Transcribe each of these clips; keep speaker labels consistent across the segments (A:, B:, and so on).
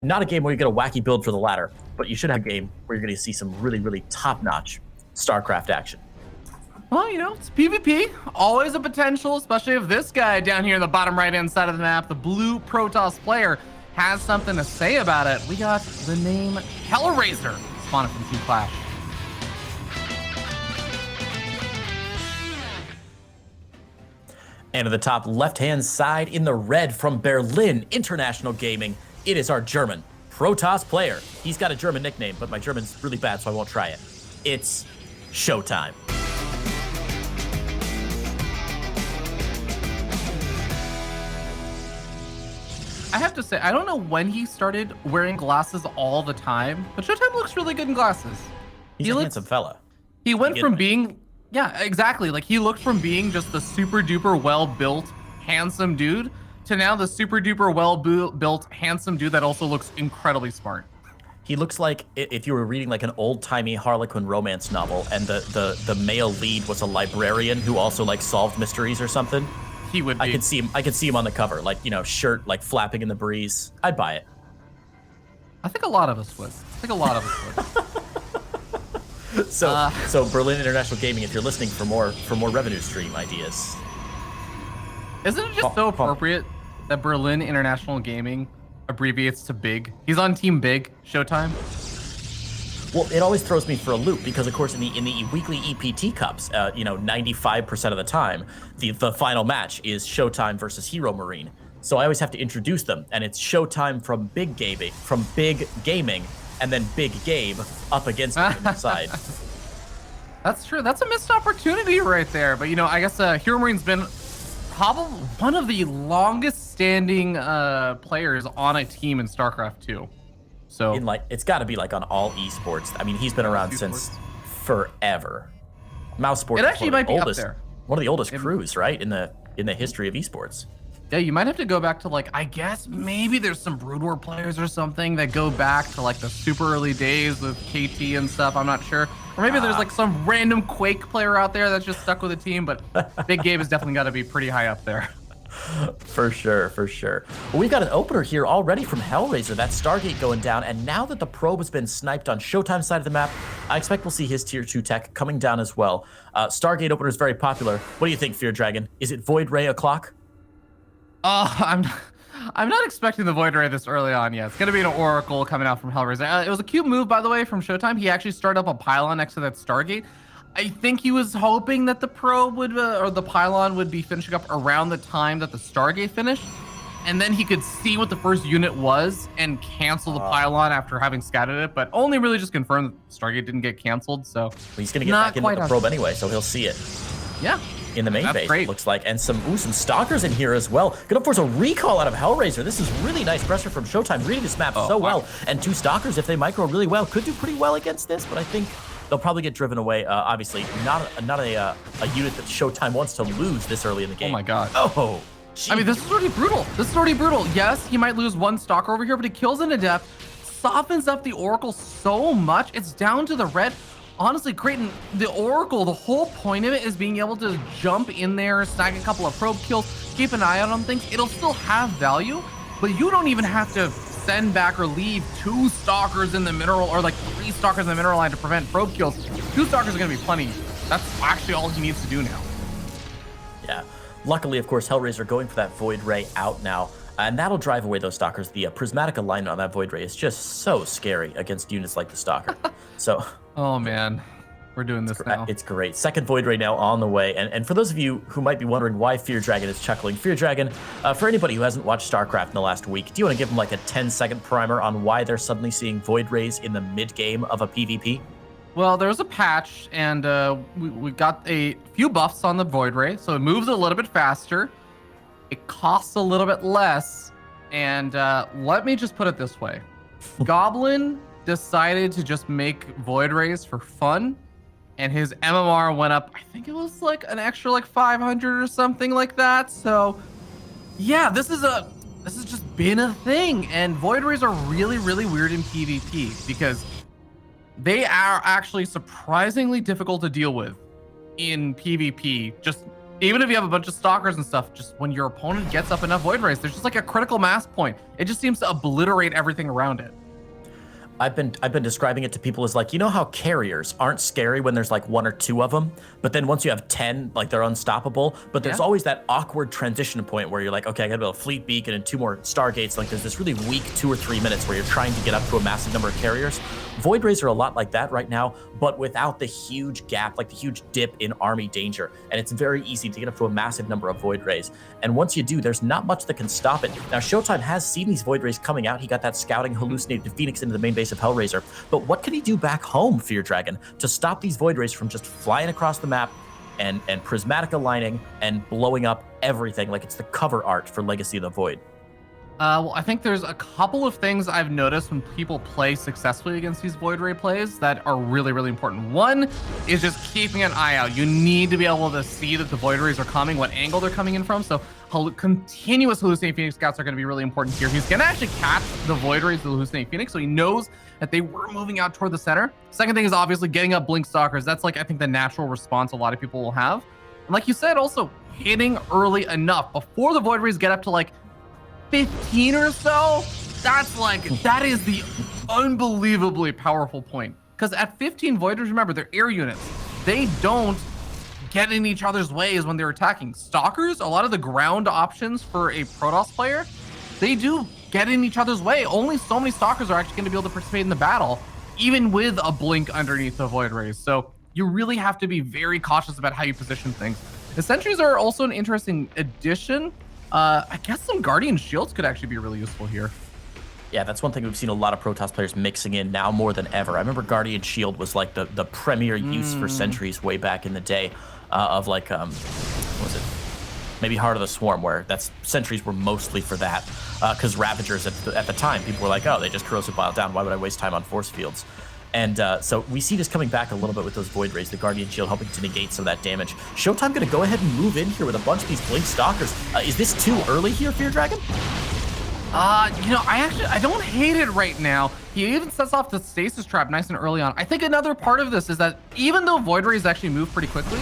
A: Well, you know, it's PvP. Always a potential, especially if this guy down here in the bottom right-hand side of the map, the blue Protoss player, has something to say about it. We got the name Hellraiser spawning from Team Clash.
B: And at the top left-hand side in the red from Berlin International Gaming, it is our German Protoss player. He's got a German nickname, but my German's really bad, so I won't try it. It's ShoWTimE.
A: I have to say, I don't know when he started wearing glasses all the time, but ShoWTimE looks really good in glasses.
B: He's a handsome fella.
A: He went from being, yeah, exactly. Like he looked from being just the super duper well-built, handsome dude to now the super duper well-built, handsome dude that also looks incredibly smart.
B: He looks like if you were reading like an old-timey Harlequin romance novel and the male lead was a librarian who also like solved mysteries or something.
A: He would be.
B: I could see him on the cover, like, you know, shirt like flapping in the breeze. I'd buy it.
A: I think a lot of us would.
B: So Berlin International Gaming, if you're listening for more revenue stream ideas.
A: Isn't it just so appropriate that Berlin International Gaming abbreviates to BIG? He's on Team BIG, ShoWTimE.
B: Well, it always throws me for a loop because, of course, in the weekly EPT Cups, you know, 95% of the time, the final match is ShoWTimE versus Hero Marine. So I always have to introduce them, and it's ShoWTimE from Big Gaming, and then Big Gabe up against him on the side.
A: That's true. That's a missed opportunity right there. But, you know, I guess Hero Marine's been probably one of the longest standing players on a team in StarCraft 2. So
B: it's got to be like on all esports. I mean, he's been around since forever. Mouse Sports.
A: It actually might be up there.
B: One of the oldest crews, right, in the history of esports.
A: Yeah, you might have to go back to like, I guess maybe there's some Brood War players or something that go back to like the super early days with KT and stuff. I'm not sure. Or maybe there's like some random Quake player out there that's just stuck with a team, but Big Gabe has definitely got to be pretty high up there.
B: For sure. Well, we've got an opener here already from Hellraiser. That Stargate going down, and now that the probe has been sniped on ShoWTimE's side of the map, I expect we'll see his tier 2 tech coming down as well. Stargate opener is very popular. What do you think, Fear Dragon? Is it Void Ray o'clock?
A: I'm not expecting the Void Ray this early on yet. It's gonna be an Oracle coming out from Hellraiser. It was a cute move, by the way, from ShoWTimE. He actually started up a pylon next to that Stargate. I think he was hoping that the probe would, or the pylon would be finishing up around the time that the Stargate finished. And then he could see what the first unit was and cancel the pylon after having scattered it, but only really just confirmed that Stargate didn't get canceled, so.
B: Well, he's gonna get back into the probe anyway, so he'll see it.
A: Yeah.
B: In the main base, it looks like. And some stalkers in here as well. Gonna force a recall out of Hellraiser. This is really nice pressure from ShoWTimE, reading this map so well. And 2 stalkers, if they micro really well, could do pretty well against this, but I think they'll probably get driven away. Obviously, not a unit that ShoWTimE wants to lose this early in the game.
A: Oh my god.
B: Oh, geez.
A: I mean, this is already brutal. Yes, he might lose 1 stalker over here, but he kills an adept, softens up the Oracle so much. It's down to the red. Honestly, Creighton, the Oracle, the whole point of it is being able to jump in there, snag a couple of probe kills, keep an eye out on things. It'll still have value, but you don't even have to send back or leave 2 stalkers in the mineral, or like 3 stalkers in the mineral line to prevent probe kills. 2 stalkers are going to be plenty. That's actually all he needs to do now.
B: Yeah. Luckily, of course, Hellraiser going for that Void Ray out now, and that'll drive away those stalkers. The prismatic alignment on that Void Ray is just so scary against units like the Stalker. So.
A: Oh man, we're doing this now.
B: It's great. Second Void Ray now on the way. And for those of you who might be wondering why Fear Dragon is chuckling, Fear Dragon, for anybody who hasn't watched StarCraft in the last week, do you want to give them like a 10-second primer on why they're suddenly seeing Void Rays in the mid-game of a PvP?
A: Well, there was a patch, and we got a few buffs on the Void Ray, so it moves a little bit faster. It costs a little bit less, and let me just put it this way. Goblin decided to just make Void Rays for fun, and his MMR went up, I think it was like an extra like 500 or something like that. So yeah, this has just been a thing, and Void Rays are really weird in PvP because they are actually surprisingly difficult to deal with in PvP, just even if you have a bunch of stalkers and stuff, just when your opponent gets up enough Void Rays, there's just like a critical mass point. It just seems to obliterate everything around it.
B: I've been describing it to people as like, you know how carriers aren't scary when there's like 1 or 2 of them, but then once you have 10, like they're unstoppable. But there's always that awkward transition point where you're like, okay, I gotta build a fleet beacon and 2 more stargates. Like there's this really weak 2 or 3 minutes where you're trying to get up to a massive number of carriers. Void Rays are a lot like that right now, but without the huge gap, like the huge dip in army danger. And it's very easy to get up to a massive number of Void Rays. And once you do, there's not much that can stop it. Now, ShoWTimE has seen these Void Rays coming out. He got that scouting hallucinated Phoenix into the main base of Hellraiser. But what can he do back home, Fear Dragon, to stop these Void Rays from just flying across the map and prismatic aligning and blowing up everything like it's the cover art for Legacy of the Void?
A: Well, I think there's a couple of things I've noticed when people play successfully against these Void Ray plays that are really, really important. One is just keeping an eye out. You need to be able to see that the Void Rays are coming, what angle they're coming in from. So continuous hallucinating Phoenix scouts are going to be really important here. He's going to actually catch the Void Rays, the hallucinating Phoenix, so he knows that they were moving out toward the center. Second thing is obviously getting up Blink Stalkers. That's like, I think, the natural response a lot of people will have. And like you said, also hitting early enough before the Void Rays get up to like 15 or so. That is the unbelievably powerful point, because at 15 Void Rays, remember, they're air units. They don't get in each other's ways when they're attacking. Stalkers, a lot of the ground options for a Protoss player, they do get in each other's way. Only so many Stalkers are actually going to be able to participate in the battle, even with a blink underneath the Void Rays. So you really have to be very cautious about how you position things. The sentries are also an interesting addition. I guess some Guardian Shields could actually be really useful here.
B: Yeah, that's one thing we've seen a lot of Protoss players mixing in now more than ever. I remember Guardian Shield was like the premier use for sentries way back in the day of like, what was it? Maybe Heart of the Swarm, where sentries were mostly for that. Because Ravagers at the time, people were like, oh, they just corrosive bile down. Why would I waste time on force fields? And so we see this coming back a little bit with those Void Rays, the Guardian Shield helping to negate some of that damage. ShoWTimE going to go ahead and move in here with a bunch of these Blink Stalkers. Is this too early here, Fear Dragon?
A: You know, I don't hate it right now. He even sets off the stasis trap nice and early on. I think another part of this is that even though Void Rays actually move pretty quickly,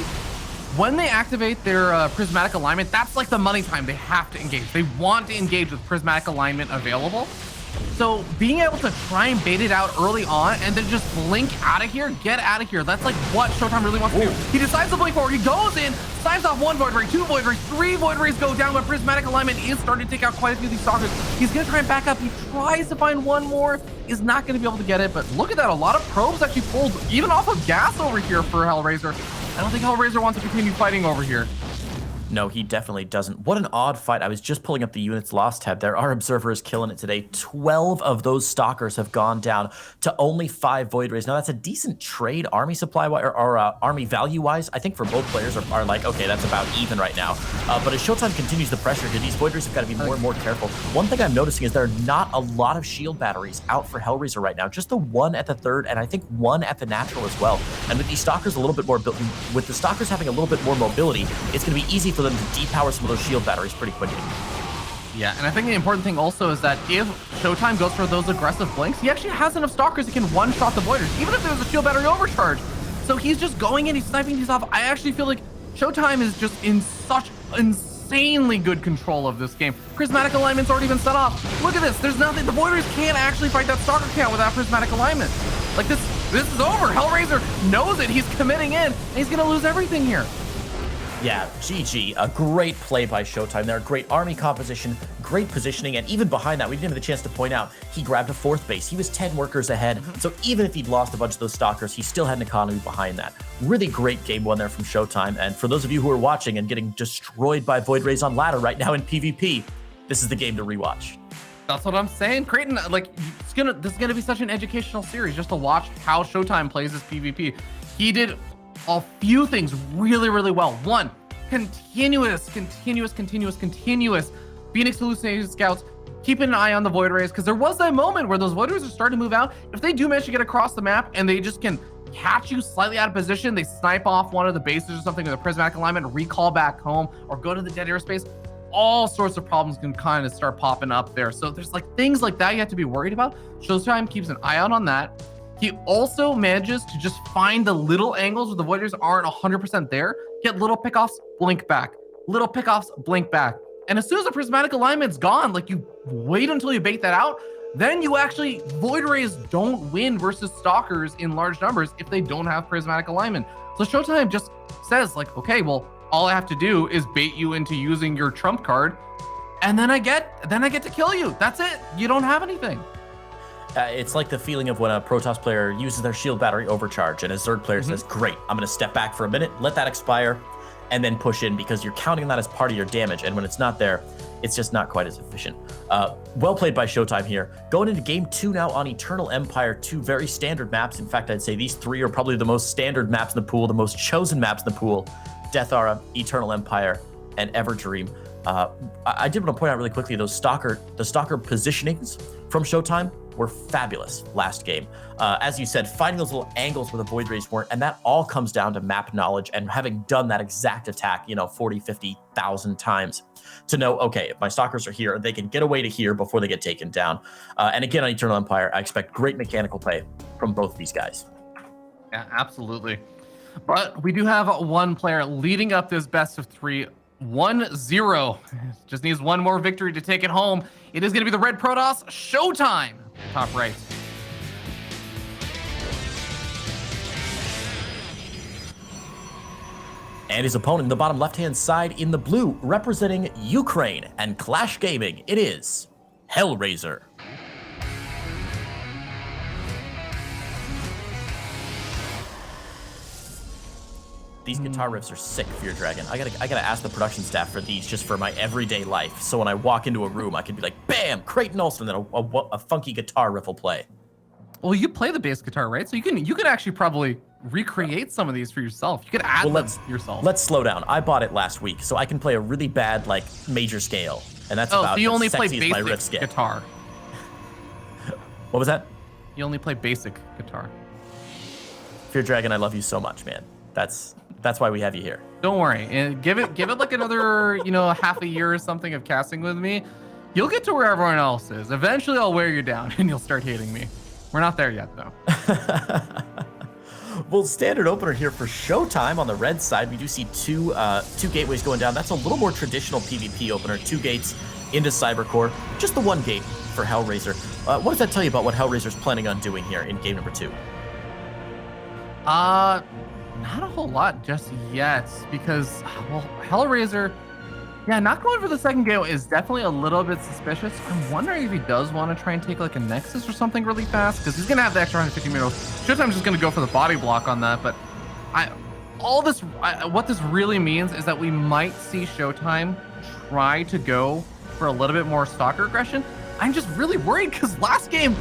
A: when they activate their prismatic alignment, that's like the money time. They have to engage. They want to engage with prismatic alignment available. So being able to try and bait it out early on and then just blink out of here, get out of here. That's like what ShoWTimE really wants to do. He decides to blink forward. He goes in, signs off 1 Void Ray, 2 Void Rays, 3 Void Rays go down, but prismatic alignment is starting to take out quite a few of these Stalkers. He's going to try and back up. He tries to find one more. Is not going to be able to get it, but look at that. A lot of probes actually pulled even off of gas over here for Hellraiser. I don't think Hellraiser wants to continue fighting over here.
B: No, he definitely doesn't. What an odd fight. I was just pulling up the units lost tab there. Our observer is killing it today. 12 of those Stalkers have gone down to only 5 Void Rays. Now, that's a decent trade army supply or army value-wise. I think for both players are like, okay, that's about even right now. But as ShoWTimE continues the pressure here, these Void Rays have got to be more and more careful. One thing I'm noticing is there are not a lot of shield batteries out for Hellraiser right now. Just the 1 at the 3rd, and I think 1 at the natural as well. And with these Stalkers a little bit more built, with the Stalkers having a little bit more mobility, it's going to be easy for them to depower some of those shield batteries pretty quickly.
A: Yeah, and I think the important thing also is that if ShoWTimE goes for those aggressive blinks, he actually has enough Stalkers he can one-shot the Voiders, even if there's a shield battery overcharge. So he's just going in, he's sniping these off. I actually feel like ShoWTimE is just in such insanely good control of this game. Prismatic alignment's already been set off. Look at this, there's nothing. The Voiders can't actually fight that Stalker count without prismatic alignment. Like this is over. Hellraiser knows it. He's committing in, and he's gonna lose everything here.
B: Yeah, GG. A great play by ShoWTimE there. Great army composition, great positioning, and even behind that, we didn't have the chance to point out, he grabbed a 4th base. He was 10 workers ahead, so even if he'd lost a bunch of those Stalkers, he still had an economy behind that. Really great game one there from ShoWTimE, and for those of you who are watching and getting destroyed by Void Rays on ladder right now in PvP, this is the game to rewatch.
A: That's what I'm saying. Creighton, like, this is gonna be such an educational series just to watch how ShoWTimE plays this PvP. He did a few things really, really well. One, continuous Phoenix hallucination scouts, keeping an eye on the Void Rays, because there was that moment where those Void Rays are starting to move out. If they do manage to get across the map and they just can catch you slightly out of position, they snipe off one of the bases or something with a prismatic alignment, recall back home, or go to the dead airspace, all sorts of problems can kind of start popping up there. So there's like things like that you have to be worried about. ShoWTimE keeps an eye out on that. He also manages to just find the little angles where the Voiders aren't 100% there get little pickoffs, blink back. Little pickoffs, blink back. And as soon as the prismatic alignment's gone, like you wait until you bait that out, then you actually, Void Rays don't win versus Stalkers in large numbers if they don't have prismatic alignment. So ShoWTimE just says like, okay, well, all I have to do is bait you into using your trump card, and then I get to kill you. That's it. You don't have anything.
B: It's like the feeling of when a Protoss player uses their shield battery overcharge and a Zerg player says, great, I'm going to step back for a minute, let that expire, and then push in, because you're counting on that as part of your damage. And when it's not there, it's just not quite as efficient. Well played by ShoWTimE here. Going into game 2 now on Eternal Empire, 2 very standard maps. In fact, I'd say these 3 are probably the most standard maps in the pool, the most chosen maps in the pool. Death Aura, Eternal Empire, and Everdream. I did want to point out really quickly, the stalker positionings from ShoWTimE were fabulous last game. As you said, finding those little angles where the Void Rays weren't, and that all comes down to map knowledge and having done that exact attack, 40, 50,000 times to know, okay, if my stalkers are here, they can get away to here before they get taken down. And again, on Eternal Empire, I expect great mechanical play from both of these guys.
A: Yeah, absolutely. But we do have one player leading up this best of 3, 1-0. Just needs one more victory to take it home. It is going to be the Red Protoss, ShoWTimE. Top right.
B: And his opponent in the bottom left-hand side in the blue, representing Ukraine and Clash Gaming, it is Hellraiser. These guitar riffs are sick, Fear Dragon. I gotta ask the production staff for these just for my everyday life. So when I walk into a room, I can be like, bam, Creighton Olsen, and then a funky guitar riff will play. Well,
A: you play the bass guitar, right? So you can actually probably recreate some of these for yourself. You could add them yourself.
B: Let's slow down. I bought it last week, so I can play a really bad like major scale, and that's about
A: so you only play
B: sexy as my riffs get.
A: Guitar.
B: What was that?
A: You only play basic guitar.
B: Fear Dragon, I love you so much, man. That's why we have you here.
A: Don't worry, and give it like another half a year or something of casting with me. You'll get to where everyone else is. Eventually, I'll wear you down, and you'll start hating me. We're not there yet, though.
B: Well, standard opener here for ShoWTimE on the red side. We do see two gateways going down. That's a little more traditional PvP opener. 2 gates into Cybercore. Just the 1 gate for Hellraiser. What does that tell you about what Hellraiser's planning on doing here in game number 2?
A: Not a whole lot just yet, because, well, Hellraiser, yeah, not going for the second gateway is definitely a little bit suspicious. I'm wondering if he does want to try and take like a Nexus or something really fast, because he's going to have the extra 150 minerals. ShoWTimE's just going to go for the body block on that, but what this really means is that we might see ShoWTimE try to go for a little bit more stalker aggression. I'm just really worried because last game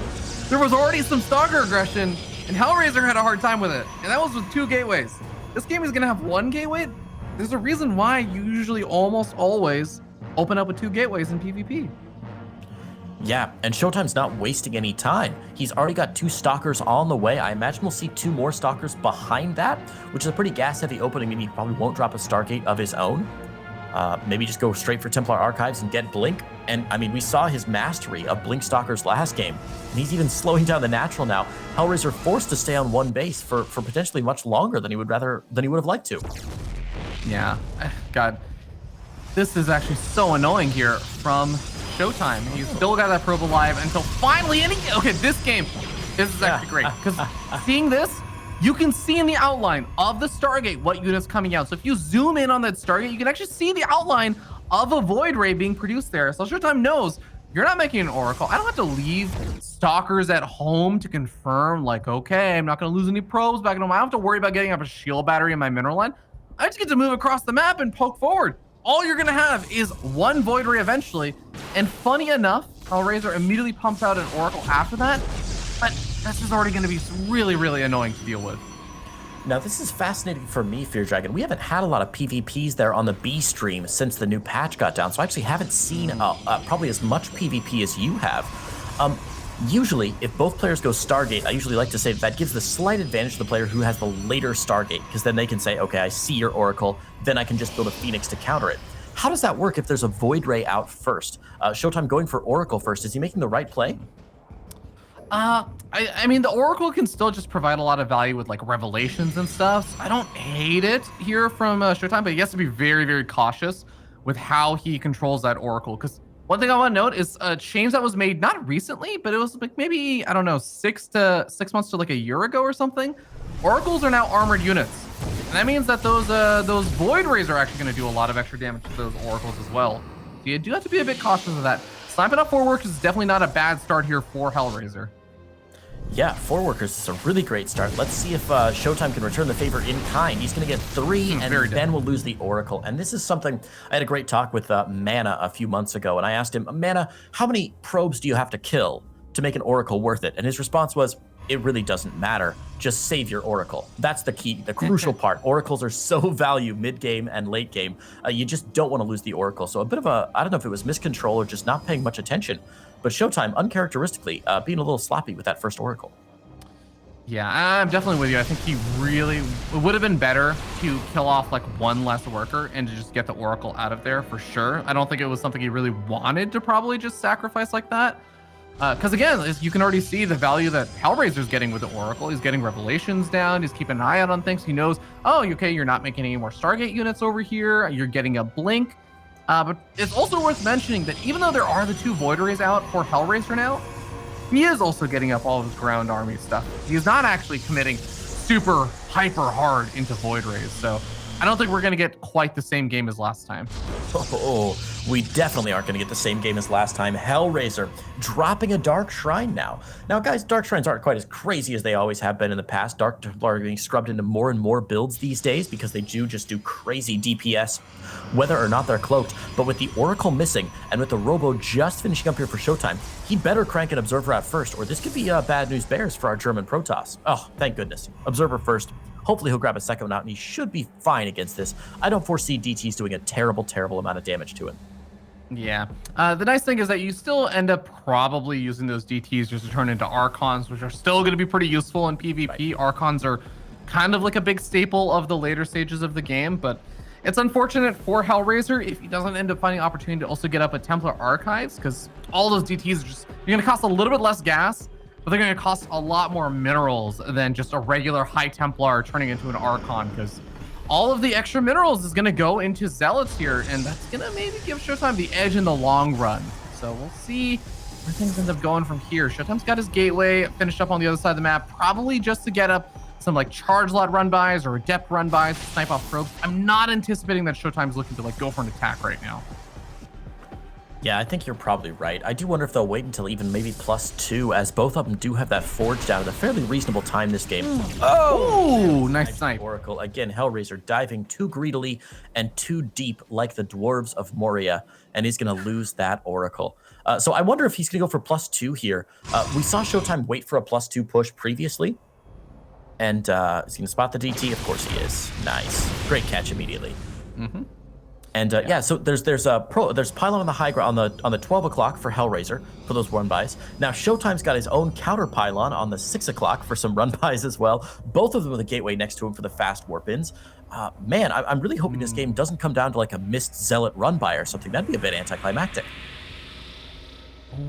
A: there was already some stalker aggression, and Hellraiser had a hard time with it, and that was with 2 gateways. This game is gonna have 1 gateway. There's a reason why you usually almost always open up with 2 gateways in PvP.
B: Yeah, and ShoWTimE's not wasting any time. He's already got 2 stalkers on the way. I imagine we'll see 2 more stalkers behind that, which is a pretty gas-heavy opening. Maybe he probably won't drop a Stargate of his own. Maybe just go straight for Templar Archives and get Blink. And I mean, we saw his mastery of Blink Stalkers last game, and he's even slowing down the natural now. Hellraiser forced to stay on 1 base for potentially much longer than he would have liked to.
A: Yeah, God, this is actually so annoying here from ShoWTimE. He's still got that probe alive until finally, okay, this is actually great, because seeing this, you can see in the outline of the Stargate what unit's coming out. So if you zoom in on that Stargate, you can actually see the outline of a Void Ray being produced there. So ShoWTimE knows you're not making an Oracle. I don't have to leave stalkers at home to confirm, like, okay, I'm not going to lose any probes back at home. I don't have to worry about getting up a shield battery in my mineral line. I just get to move across the map and poke forward. All you're going to have is 1 Void Ray eventually. And funny enough, Hellraiser immediately pumps out an Oracle after that. But this is already going to be really, really annoying to deal with.
B: Now, this is fascinating for me, Fear Dragon. We haven't had a lot of PvPs there on the B stream since the new patch got down, so I actually haven't seen probably as much PvP as you have. Usually, if both players go Stargate, I usually like to say that gives the slight advantage to the player who has the later Stargate, because then they can say, okay, I see your Oracle, then I can just build a Phoenix to counter it. How does that work if there's a Void Ray out first? ShoWTimE going for Oracle first, is he making the right play?
A: I mean, the Oracle can still just provide a lot of value with like revelations and stuff. So I don't hate it here from ShoWTimE, but he has to be very, very cautious with how he controls that Oracle. Because one thing I want to note is a change that was made not recently, but it was like maybe, I don't know, 6 months to like a year ago or something. Oracles are now armored units. And that means that those Void Rays are actually going to do a lot of extra damage to those Oracles as well. So you do have to be a bit cautious of that. Sniping up 4 workers is definitely not a bad start here for Hellraiser.
B: Yeah, 4 workers is a really great start. Let's see if ShoWTimE can return the favor in kind. He's going to get 3, and then we'll lose the Oracle. And this is something, I had a great talk with Mana a few months ago, and I asked him, Mana, how many probes do you have to kill to make an Oracle worth it? And his response was, it really doesn't matter. Just save your Oracle. That's the key, the crucial part. Oracles are so valued mid-game and late game. You just don't want to lose the Oracle. So a bit of a, I don't know if it was miscontrol or just not paying much attention, but ShoWTimE, uncharacteristically, being a little sloppy with that first Oracle.
A: Yeah, I'm definitely with you. I think he really, it would have been better to kill off like 1 less worker and to just get the Oracle out of there for sure. I don't think it was something he really wanted to probably just sacrifice like that. Because again, as you can already see the value that Hellraiser's getting with the Oracle. He's getting revelations down. He's keeping an eye out on things. He knows, oh, okay, you're not making any more Stargate units over here. You're getting a blink. But it's also worth mentioning that even though there are the 2 Void Rays out for Hellraiser now, he is also getting up all of his ground army stuff. He's not actually committing super hyper hard into Void Rays. So I don't think we're going to get quite the same game as last time.
B: Oh, we definitely aren't going to get the same game as last time. Hellraiser dropping a Dark Shrine now. Now, guys, Dark Shrines aren't quite as crazy as they always have been in the past. Dark Templar are getting scrubbed into more and more builds these days because they do just do crazy DPS, whether or not they're cloaked. But with the Oracle missing and with the Robo just finishing up here for ShoWTimE, he better crank an Observer out first, or this could be bad news bears for our German Protoss. Oh, thank goodness. Observer first. Hopefully he'll grab a second one out, and he should be fine against this. I don't foresee DTs doing a terrible, terrible amount of damage to him.
A: Yeah. The nice thing is that you still end up probably using those DTs just to turn into Archons, which are still going to be pretty useful in PvP. Right. Archons are kind of like a big staple of the later stages of the game, but it's unfortunate for Hellraiser if he doesn't end up finding opportunity to also get up a Templar Archives, because all those DTs are just, you're going to cost a little bit less gas, but they're going to cost a lot more minerals than just a regular High Templar turning into an Archon, because all of the extra minerals is going to go into Zealots here, and that's going to maybe give ShoWTimE the edge in the long run. So we'll see where things end up going from here. ShoWTimE's got his gateway finished up on the other side of the map, probably just to get up some like charge lot run-bys or adept run-bys to snipe off probes. I'm not anticipating that ShoWTimE's looking to like go for an attack right now.
B: Yeah, I think you're probably right. I do wonder if they'll wait until even maybe +2, as both of them do have that forge down at a fairly reasonable time this game.
A: Oh, nice snipe.
B: Oracle. Again, Hellraiser diving too greedily and too deep like the Dwarves of Moria, and he's going to lose that Oracle. So I wonder if he's going to go for +2 here. We saw ShoWTimE wait for a +2 push previously, and he's going to spot the DT. Of course he is. Nice. Great catch immediately.
A: Mm-hmm.
B: And yeah, so there's pylon on the high ground on the 12 o'clock for Hellraiser for those run bys. Now ShoWTimE's got his own counter pylon on the 6 o'clock for some run bys as well. Both of them with a gateway next to him for the fast warp ins. Man, I'm really hoping this game doesn't come down to like a missed zealot run by or something. That'd be a bit anticlimactic.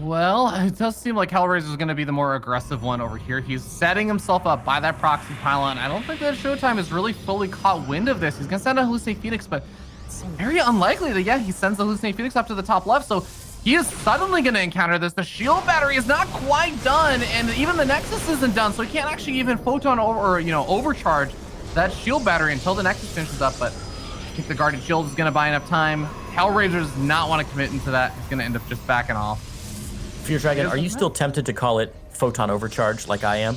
A: Well, it does seem like Hellraiser is going to be the more aggressive one over here. He's setting himself up by that proxy pylon. I don't think that ShoWTimE has really fully caught wind of this. He's going to send a Hallucinate Phoenix, but it's very unlikely that, yeah, he sends the Hallucinate Phoenix up to the top left, so he is suddenly going to encounter this. The shield battery is not quite done, and even the Nexus isn't done, so he can't actually even photon or, overcharge that shield battery until the Nexus finishes up, but I think the Guardian Shield is going to buy enough time. Hellraiser does not want to commit into that. He's going to end up just backing off.
B: Fear Dragon, are you still tempted to call it photon overcharge like I am?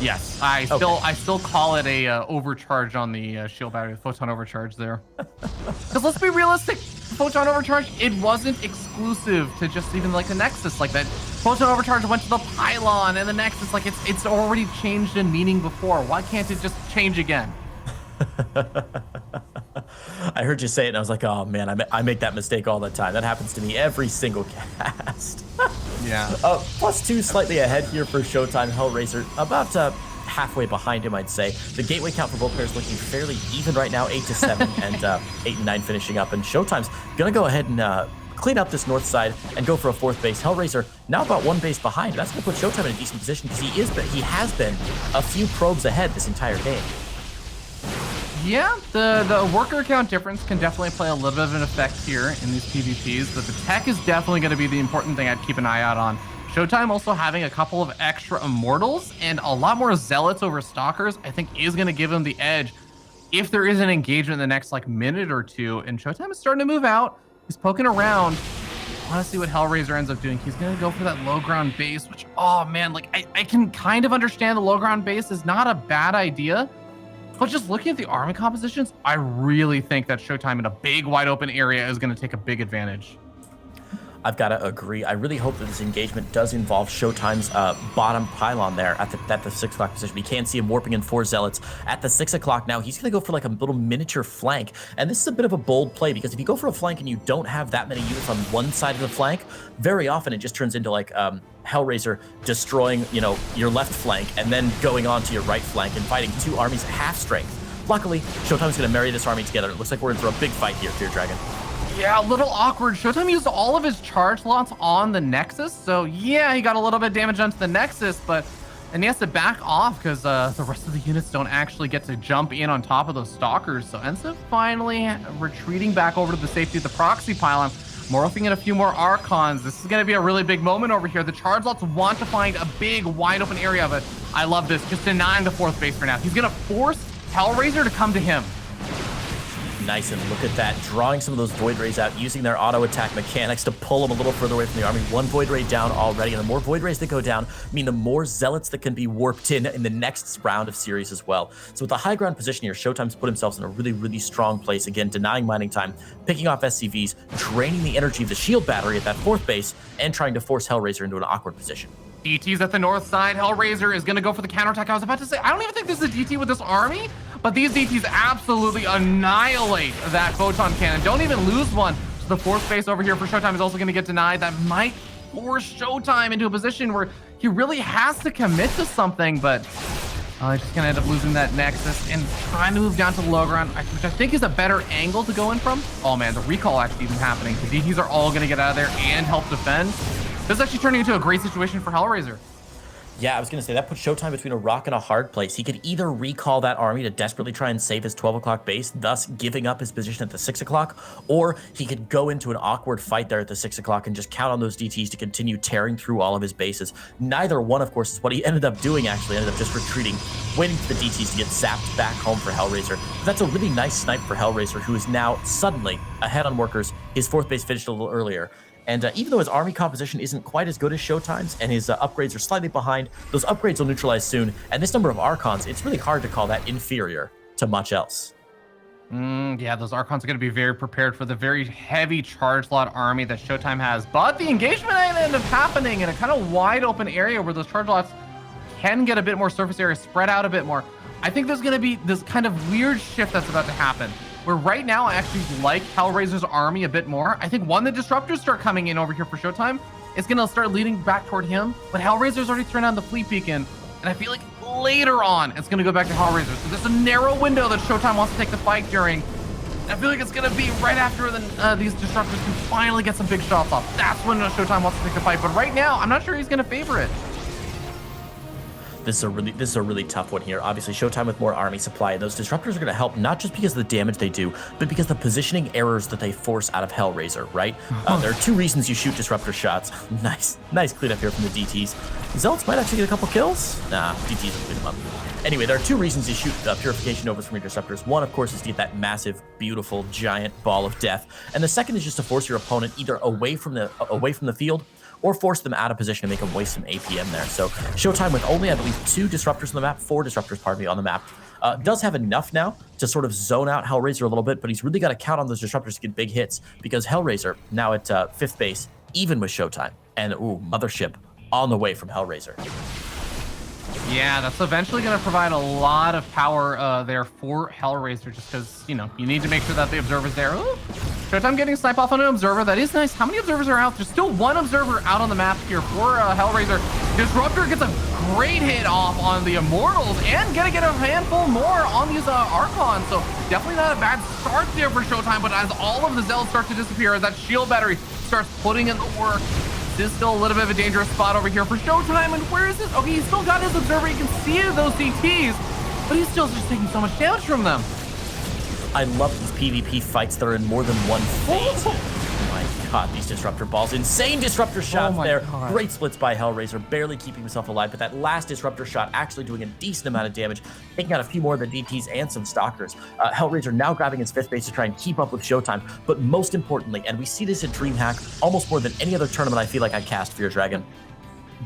A: Yes, I still call it a overcharge on the shield battery, photon overcharge there. Because let's be realistic, photon overcharge, it wasn't exclusive to just even like the Nexus. Like that photon overcharge went to the pylon and the Nexus. Like it's already changed in meaning before. Why can't it just change again?
B: I heard you say it and I was like, oh man, I make that mistake all the time. That happens to me every single cast.
A: Yeah.
B: +2 slightly ahead here for ShoWTimE. Hellraiser about halfway behind him, I'd say. The gateway count for both players looking fairly even right now, 8 to 7 and 8 and 9 finishing up. And ShoWTimE's gonna go ahead and clean up this north side and go for a 4th base. Hellraiser now about 1 base behind. That's going to put ShoWTimE in a decent position because he has been a few probes ahead this entire game.
A: Yeah, the worker count difference can definitely play a little bit of an effect here in these PvPs, but the tech is definitely going to be the important thing I'd keep an eye out on. ShoWTimE also having a couple of extra Immortals and a lot more Zealots over Stalkers, I think is going to give him the edge if there is an engagement in the next like minute or two. And ShoWTimE is starting to move out. He's poking around. I want to see what Hellraiser ends up doing. He's going to go for that low ground base, which, oh man, like I can kind of understand the low ground base is not a bad idea. But just looking at the army compositions, I really think that ShoWTimE in a big wide open area is going to take a big advantage.
B: I've got to agree. I really hope that this engagement does involve ShoWTimE's bottom pylon there at the 6 o'clock position. We can see him warping in 4 Zealots at the 6 o'clock now. He's going to go for like a little miniature flank. And this is a bit of a bold play because if you go for a flank and you don't have that many units on one side of the flank, very often it just turns into like Hellraiser destroying, you know, your left flank and then going on to your right flank and fighting 2 armies at half strength. Luckily, ShoWTimE's going to marry this army together. It looks like we're in for a big fight here, Fear Dragon.
A: Yeah, a little awkward. ShoWTimE used all of his charge slots on the Nexus. So yeah, he got a little bit of damage onto the Nexus, but then he has to back off because the rest of the units don't actually get to jump in on top of those Stalkers. So ends up finally retreating back over to the safety of the proxy pylon, morphing in a few more Archons. This is going to be a really big moment over here. The charge slots want to find a big wide open area of it. I love this. Just denying the 4th base for now. He's going to force Hellraiser to come to him.
B: Nice, and look at that, drawing some of those Void Rays out, using their auto attack mechanics to pull them a little further away from the army. 1 Void Ray down already, and the more Void Rays that go down mean the more Zealots that can be warped in the next round of series as well. So with the high ground position here, ShoWTimE's put himself in a really, really strong place. Again, denying mining time, picking off SCVs, draining the energy of the shield battery at that 4th base, and trying to force Hellraiser into an awkward position.
A: DT's at the north side. Hellraiser is going to go for the counterattack. I was about to say, I don't even think this is a DT with this army, but these DTs absolutely annihilate that photon cannon. Don't even lose one. So the 4th base over here for ShoWTimE is also going to get denied. That might force ShoWTimE into a position where he really has to commit to something, but he's just going to end up losing that Nexus and trying to move down to the low ground, which I think is a better angle to go in from. Oh man, the recall actually even happening. The DTs are all going to get out of there and help defend. This is actually turning into a great situation for Hellraiser.
B: Yeah, I was going to say, that puts ShoWTimE between a rock and a hard place. He could either recall that army to desperately try and save his 12 o'clock base, thus giving up his position at the 6 o'clock, or he could go into an awkward fight there at the 6 o'clock and just count on those DTs to continue tearing through all of his bases. Neither one, of course, is what he ended up doing, actually. Ended up just retreating, waiting for the DTs to get zapped back home for Hellraiser. But that's a really nice snipe for Hellraiser, who is now suddenly ahead on workers. His 4th base finished a little earlier. And even though his army composition isn't quite as good as ShoWTimE's and his upgrades are slightly behind, those upgrades will neutralize soon. And this number of Archons, it's really hard to call that inferior to much else.
A: Yeah, those Archons are going to be very prepared for the very heavy charge slot army that ShoWTimE has. But the engagement might end up happening in a kind of wide open area where those charge slots can get a bit more surface area, spread out a bit more. I think there's going to be this kind of weird shift that's about to happen, where right now I actually like Hellraiser's army a bit more. I think when the disruptors start coming in over here for ShoWTimE, it's going to start leading back toward him. But Hellraiser's already thrown down the fleet beacon, and I feel like later on it's going to go back to Hellraiser. So there's a narrow window that ShoWTimE wants to take the fight during. I feel like it's going to be right after these disruptors can finally get some big shots off. That's when ShoWTimE wants to take the fight. But right now, I'm not sure he's going to favor it.
B: This is a really tough one here. Obviously, ShoWTimE with more army supply. Those disruptors are going to help not just because of the damage they do, but because the positioning errors that they force out of Hellraiser, right? There are 2 reasons you shoot disruptor shots. Nice cleanup here from the DTs. Zealots might actually get a couple kills. Nah, DTs will clean them up. Anyway, there are 2 reasons you shoot Purification Novas from your disruptors. One, of course, is to get that massive, beautiful, giant ball of death. And the second is just to force your opponent either away from the field or force them out of position and make them waste some APM there. So ShoWTimE with only, I believe, 2 disruptors on the map, 4 disruptors, pardon me, on the map, does have enough now to sort of zone out Hellraiser a little bit, but he's really got to count on those disruptors to get big hits because Hellraiser now at 5th base, even with ShoWTimE, and Mothership on the way from Hellraiser.
A: Yeah, that's eventually going to provide a lot of power there for Hellraiser, just because, you need to make sure that the observer's there. Ooh, ShoWTimE getting snipe off on an observer. That is nice. How many observers are out? There's still 1 observer out on the map here for Hellraiser. He's going Disruptor gets a great hit off on the Immortals and gonna get a handful more on these Archons. So definitely not a bad start there for ShoWTimE, but as all of the Zealots start to disappear, as that shield battery starts putting in the work, this is still a little bit of a dangerous spot over here for ShoWTimE. And where is this? Okay, he's still got his Observer. You can see those CTs, but he's still just taking so much damage from them.
B: I love these PvP fights that are in more than one phase. Oh my god, these Disruptor balls. Insane Disruptor shots there.
A: God.
B: Great splits by Hellraiser, barely keeping himself alive, but that last Disruptor shot actually doing a decent amount of damage, taking out a few more of the DTs and some Stalkers. Hellraiser now grabbing his 5th base to try and keep up with ShoWTimE, but most importantly, and we see this at DreamHack almost more than any other tournament I feel like I cast Fear Dragon,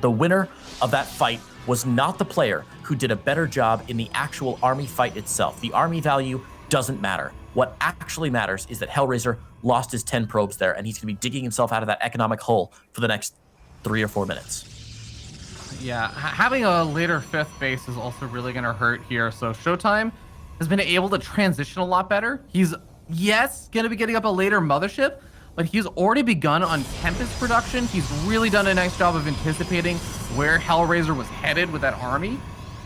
B: the winner of that fight was not the player who did a better job in the actual army fight itself. The army value doesn't matter. What actually matters is that Hellraiser lost his 10 probes there, and he's going to be digging himself out of that economic hole for the next 3 or 4 minutes.
A: Yeah, having a later 5th base is also really going to hurt here. So ShoWTimE has been able to transition a lot better. He's, yes, going to be getting up a later mothership, but he's already begun on Tempest production. He's really done a nice job of anticipating where Hellraiser was headed with that army,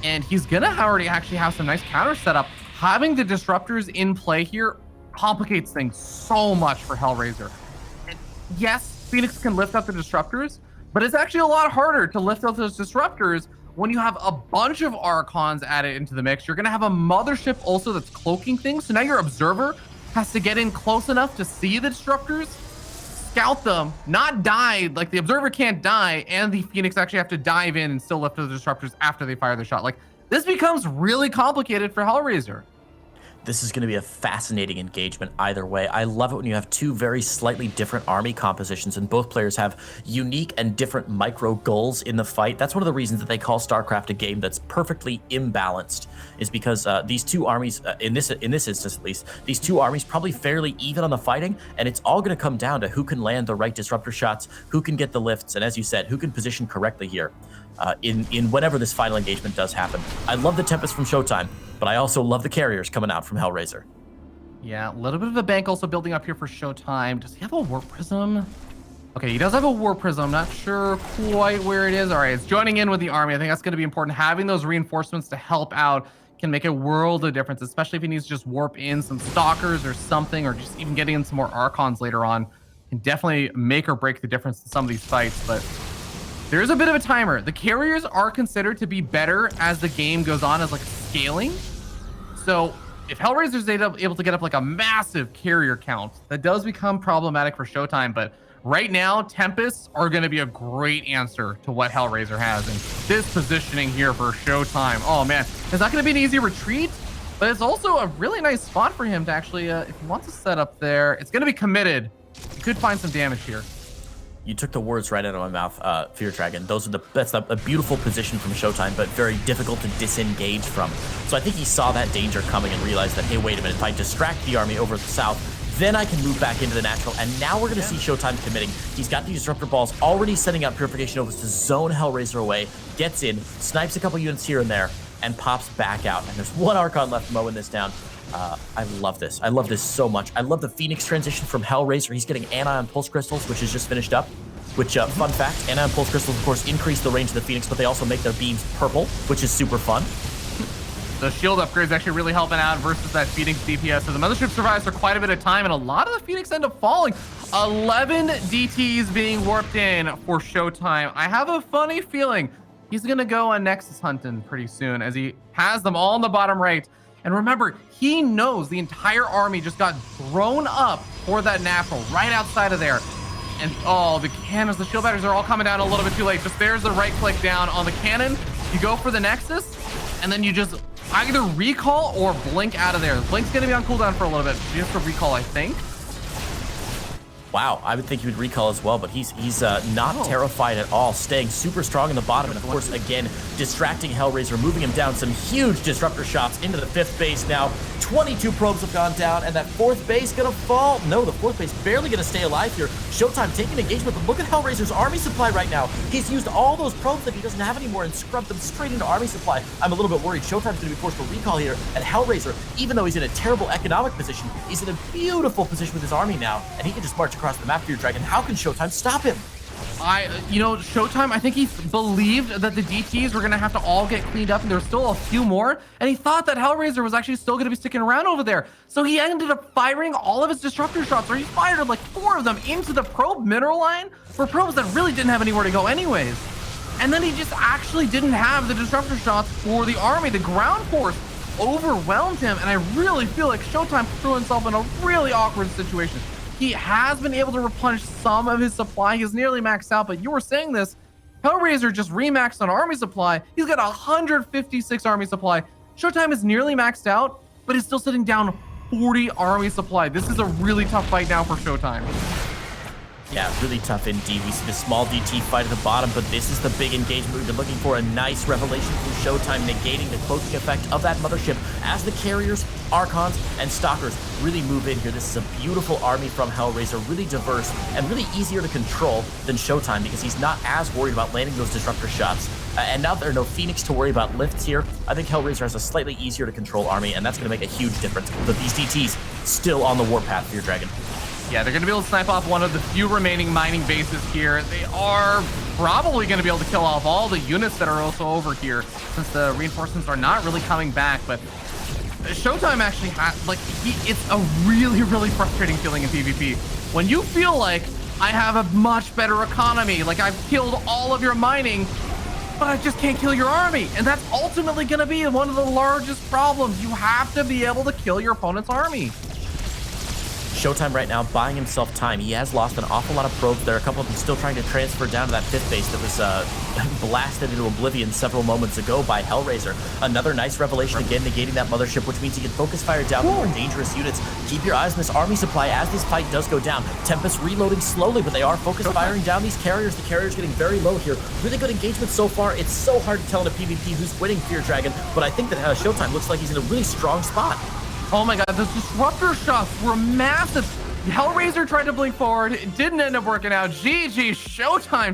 A: and he's going to already actually have some nice counters set up. Having the Disruptors in play here complicates things so much for Hellraiser. And yes, Phoenix can lift up the Disruptors, but it's actually a lot harder to lift up those Disruptors when you have a bunch of Archons added into the mix. You're going to have a mothership also that's cloaking things, so now your Observer has to get in close enough to see the Disruptors, scout them, not die. Like, the Observer can't die, and the Phoenix actually have to dive in and still lift the Disruptors after they fire the shot. Like, this becomes really complicated for Hellraiser.
B: This is going to be a fascinating engagement either way. I love it when you have two very slightly different army compositions and both players have unique and different micro goals in the fight. That's one of the reasons that they call StarCraft a game that's perfectly imbalanced, is because these two armies, in this instance at least, these two armies probably fairly even on the fighting, and it's all going to come down to who can land the right Disruptor shots, who can get the lifts, and as you said, who can position correctly here in whenever this final engagement does happen. I love the Tempest from ShoWTimE, but I also love the carriers coming out from Hellraiser.
A: Yeah, a little bit of a bank also building up here for ShoWTimE. Does he have a Warp Prism? Okay, he does have a Warp Prism. Not sure quite where it is. All right, it's joining in with the army. I think that's going to be important. Having those reinforcements to help out can make a world of difference, especially if he needs to just warp in some Stalkers or something, or just even getting in some more Archons later on. Can definitely make or break the difference in some of these fights, but there's a bit of a timer. The carriers are considered to be better as the game goes on, as like scaling. So if Hellraiser's able to get up like a massive carrier count, that does become problematic for ShoWTimE. But right now, Tempests are going to be a great answer to what Hellraiser has. And this positioning here for ShoWTimE, oh man, it's not going to be an easy retreat, but it's also a really nice spot for him to actually, if he wants to set up there, it's going to be committed. He could find some damage here.
B: You took the words right out of my mouth, Fear Dragon. That's a beautiful position from ShoWTimE, but very difficult to disengage from. So I think he saw that danger coming and realized that, hey, wait a minute, if I distract the army over the south, then I can move back into the natural. And now we're going to see ShoWTimE committing. He's got the Disruptor balls already setting up Purification Ovals to zone Hellraiser away, gets in, snipes a couple units here and there, and pops back out. And there's one Archon left mowing this down. I love this. I love this so much. I love the Phoenix transition from Hellraiser. He's getting Anion Pulse Crystals, which is just finished up. Which, fun fact, Anion Pulse Crystals, of course, increase the range of the Phoenix, but they also make their beams purple, which is super fun.
A: The shield upgrades actually really helping out versus that Phoenix DPS. So the Mothership survives for quite a bit of time, and a lot of the Phoenix end up falling. 11 DTs being warped in for ShoWTimE. I have a funny feeling he's going to go on Nexus hunting pretty soon, as he has them all in the bottom right. And remember, he knows the entire army just got thrown up for that natural right outside of there. And oh, the cannons, the shield batteries are all coming down a little bit too late. Just there's the right click down on the cannon. You go for the Nexus, and then you just either recall or blink out of there. Blink's going to be on cooldown for a little bit. You have to recall, I think.
B: Wow, I would think he would recall as well, but he's not terrified at all, staying super strong in the bottom, and of course, again, distracting Hellraiser, moving him down some huge Disruptor shots into the 5th base now. 22 probes have gone down, and that 4th base gonna fall. No, the 4th base barely gonna stay alive here. ShoWTimE taking engagement, but look at Hellraiser's army supply right now. He's used all those probes that he doesn't have anymore and scrubbed them straight into army supply. I'm a little bit worried. ShoWTime's gonna be forced to recall here, and Hellraiser, even though he's in a terrible economic position, he's in a beautiful position with his army now, and he can just march across the map, Fear Dragon. How can ShoWTimE stop him?
A: ShoWTimE, I think he believed that the DTs were going to have to all get cleaned up and there's still a few more. And he thought that Hellraiser was actually still going to be sticking around over there. So he ended up firing all of his disruptor shots, or he fired like 4 of them into the probe mineral line for probes that really didn't have anywhere to go anyways. And then he just actually didn't have the disruptor shots for the army. The ground force overwhelmed him. And I really feel like ShoWTimE threw himself in a really awkward situation. He has been able to replenish some of his supply. He's nearly maxed out, but you were saying this. Hellraiser just remaxed on army supply. He's got 156 army supply. ShoWTimE is nearly maxed out, but is still sitting down 40 army supply. This is a really tough fight now for ShoWTimE.
B: Yeah, really tough indeed. We see the small DT fight at the bottom, but this is the big engagement. We've been looking for a nice revelation from ShoWTimE, negating the cloaking effect of that mothership as the carriers, Archons, and Stalkers really move in here. This is a beautiful army from Hellraiser, really diverse and really easier to control than ShoWTimE because he's not as worried about landing those disruptor shots. And now there are no Phoenix to worry about lifts here. I think Hellraiser has a slightly easier to control army, and that's going to make a huge difference. But these DTs still on the warpath, Fear Dragon.
A: Yeah, they're going to be able to snipe off one of the few remaining mining bases here. They are probably going to be able to kill off all the units that are also over here since the reinforcements are not really coming back. But ShoWTimE actually has, it's a really, really frustrating feeling in PvP. When you feel like I have a much better economy, like I've killed all of your mining, but I just can't kill your army. And that's ultimately going to be one of the largest problems. You have to be able to kill your opponent's army.
B: ShoWTimE right now buying himself time. He has lost an awful lot of probes. There are a couple of them still trying to transfer down to that 5th base that was blasted into oblivion several moments ago by Hellraiser. Another nice revelation again, negating that mothership, which means he can focus fire down the more dangerous units. Keep your eyes on this army supply as this fight does go down. Tempest reloading slowly, but they are focused firing down these carriers. The carriers getting very low here. Really good engagement so far. It's so hard to tell in a PvP who's winning, Fear Dragon, but I think that ShoWTimE looks like he's in a really strong spot.
A: Oh my god, those disruptor shots were massive. Hellraiser tried to blink forward. It didn't end up working out. GG, ShoWTimE